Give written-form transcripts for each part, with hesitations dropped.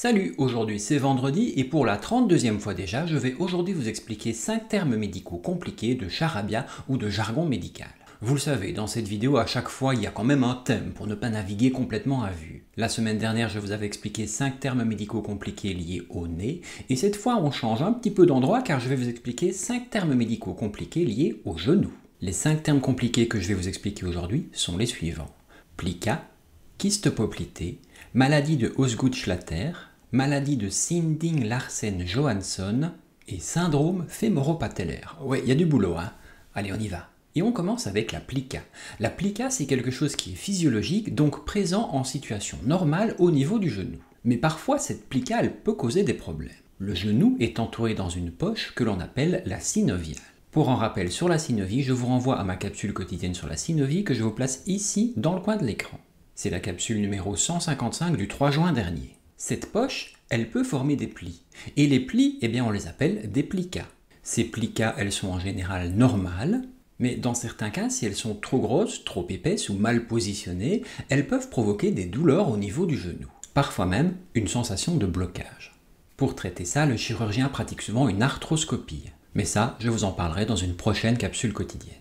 Salut, aujourd'hui c'est vendredi et pour la 32e fois déjà, je vais aujourd'hui vous expliquer 5 termes médicaux compliqués de charabia ou de jargon médical. Vous le savez, dans cette vidéo, à chaque fois, il y a quand même un thème pour ne pas naviguer complètement à vue. La semaine dernière, je vous avais expliqué 5 termes médicaux compliqués liés au nez, et cette fois, on change un petit peu d'endroit car je vais vous expliquer 5 termes médicaux compliqués liés au genou. Les 5 termes compliqués que je vais vous expliquer aujourd'hui sont les suivants. Plica, kyste poplité, maladie de Osgood-Schlatter, maladie de Sinding-Larsen-Johansson et syndrome fémoro-patellaire. Ouais, il y a du boulot, hein. Allez, on y va. Et on commence avec la plica. La plica, c'est quelque chose qui est physiologique, donc présent en situation normale au niveau du genou. Mais parfois, cette plica, elle peut causer des problèmes. Le genou est entouré dans une poche que l'on appelle la synoviale. Pour un rappel sur la synovie, je vous renvoie à ma capsule quotidienne sur la synovie que je vous place ici dans le coin de l'écran. C'est la capsule numéro 155 du 3 juin dernier. Cette poche, elle peut former des plis. Et les plis, eh bien on les appelle des plicas. Ces plicas, elles sont en général normales, mais dans certains cas, si elles sont trop grosses, trop épaisses ou mal positionnées, elles peuvent provoquer des douleurs au niveau du genou. Parfois même une sensation de blocage. Pour traiter ça, le chirurgien pratique souvent une arthroscopie. Mais ça, je vous en parlerai dans une prochaine capsule quotidienne.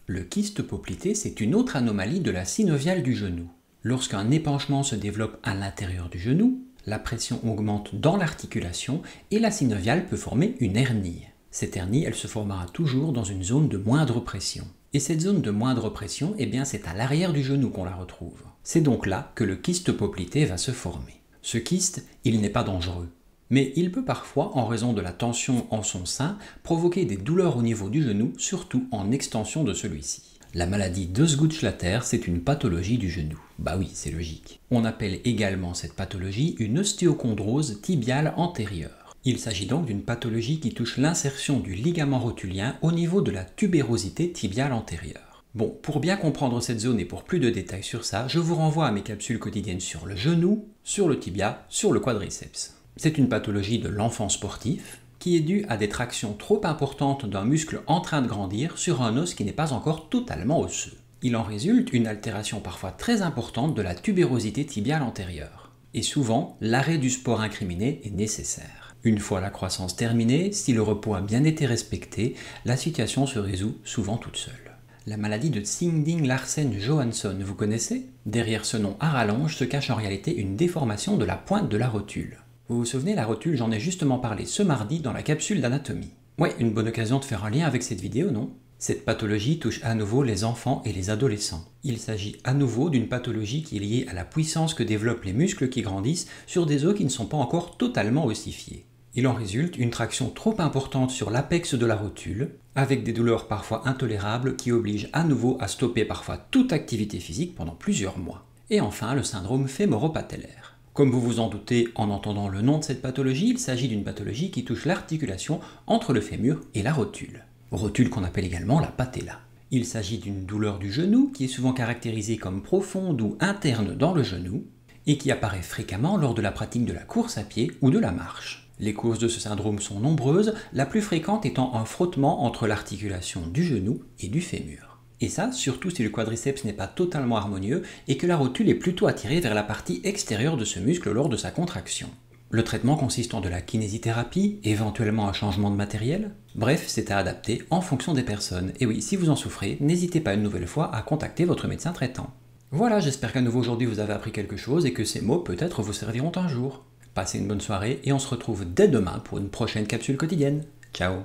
Le kyste poplité, c'est une autre anomalie de la synoviale du genou. Lorsqu'un épanchement se développe à l'intérieur du genou, la pression augmente dans l'articulation et la synoviale peut former une hernie. Cette hernie, elle se formera toujours dans une zone de moindre pression. Et cette zone de moindre pression, eh bien c'est à l'arrière du genou qu'on la retrouve. C'est donc là que le kyste poplité va se former. Ce kyste, il n'est pas dangereux. Mais il peut parfois, en raison de la tension en son sein, provoquer des douleurs au niveau du genou, surtout en extension de celui-ci. La maladie d'Osgood-Schlatter, c'est une pathologie du genou. Bah oui, c'est logique. On appelle également cette pathologie une ostéochondrose tibiale antérieure. Il s'agit donc d'une pathologie qui touche l'insertion du ligament rotulien au niveau de la tubérosité tibiale antérieure. Bon, pour bien comprendre cette zone et pour plus de détails sur ça, je vous renvoie à mes capsules quotidiennes sur le genou, sur le tibia, sur le quadriceps. C'est une pathologie de l'enfant sportif qui est due à des tractions trop importantes d'un muscle en train de grandir sur un os qui n'est pas encore totalement osseux. Il en résulte une altération parfois très importante de la tubérosité tibiale antérieure. Et souvent, l'arrêt du sport incriminé est nécessaire. Une fois la croissance terminée, si le repos a bien été respecté, la situation se résout souvent toute seule. La maladie de Sinding-Larsen-Johansson, vous connaissez? Derrière ce nom à rallonge se cache en réalité une déformation de la pointe de la rotule. Vous vous souvenez, la rotule, j'en ai justement parlé ce mardi dans la capsule d'anatomie. Ouais, une bonne occasion de faire un lien avec cette vidéo, non? Cette pathologie touche à nouveau les enfants et les adolescents. Il s'agit à nouveau d'une pathologie qui est liée à la puissance que développent les muscles qui grandissent sur des os qui ne sont pas encore totalement ossifiés. Il en résulte une traction trop importante sur l'apex de la rotule, avec des douleurs parfois intolérables qui obligent à nouveau à stopper parfois toute activité physique pendant plusieurs mois. Et enfin, le syndrome fémoro-patellaire. Comme vous vous en doutez en entendant le nom de cette pathologie, il s'agit d'une pathologie qui touche l'articulation entre le fémur et la rotule. Rotule qu'on appelle également la patella. Il s'agit d'une douleur du genou qui est souvent caractérisée comme profonde ou interne dans le genou et qui apparaît fréquemment lors de la pratique de la course à pied ou de la marche. Les causes de ce syndrome sont nombreuses, la plus fréquente étant un frottement entre l'articulation du genou et du fémur. Et ça, surtout si le quadriceps n'est pas totalement harmonieux et que la rotule est plutôt attirée vers la partie extérieure de ce muscle lors de sa contraction. Le traitement consiste en de la kinésithérapie, éventuellement un changement de matériel. Bref, c'est à adapter en fonction des personnes. Et oui, si vous en souffrez, n'hésitez pas une nouvelle fois à contacter votre médecin traitant. Voilà, j'espère qu'à nouveau aujourd'hui vous avez appris quelque chose et que ces mots peut-être vous serviront un jour. Passez une bonne soirée et on se retrouve dès demain pour une prochaine capsule quotidienne. Ciao!